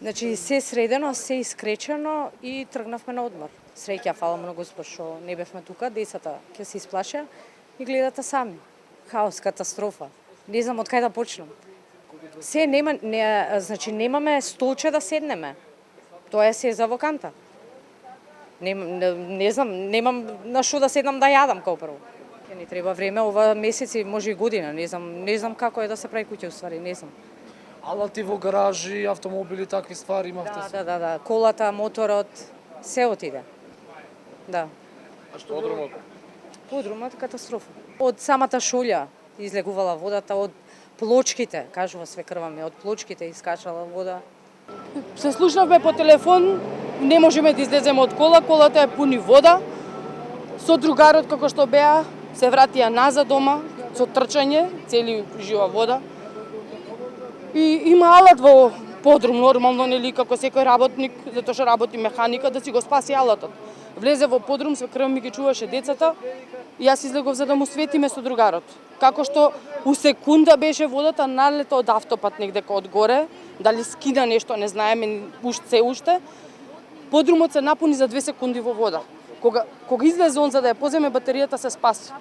Значи се средено, се искречено и тргнавме на одмор. Среќа, фала му на Господ што не бевме тука, децата ќе се исплаша и гледате сами. Хаос, катастрофа. Не знам од кај да почнам. Се нема, значи немаме столче да седнеме. Тоа е се за во канта. Не знам, немам на што да седнам да јадам као прво. Ќе ни треба време, ова месеци, може и година, не знам како е да се прави куќе уствари, не знам. Алати во гаражи, автомобили, такви ствари имавте? Да. Колата, моторот, се отиде. Да. А што подрумот? Подрумот катастрофа. Од самата шолја излегувала водата, од плочките, кажува свекрва ми, од плочките искачала вода. Се слушнавме по телефон, не можеме да излеземе од колата е пуни вода. Со другарот како што беа, се вратија назад дома, со трчање, цели жива вода. И има алат во подрум, нормално, нели, како секој работник, затоа што работи механика, да си го спаси алатот. Влезе во подрум, свекрва ми ги чуваше децата, и јас излегов за да му светиме со другарот. Како што у секунда беше водата налета од автопат негдека од горе, дали скина нешто, не знаеме уште. Подрумот се напуни за 2 секунди во вода. Кога излезе он за да ја поземе батеријата, се спаси.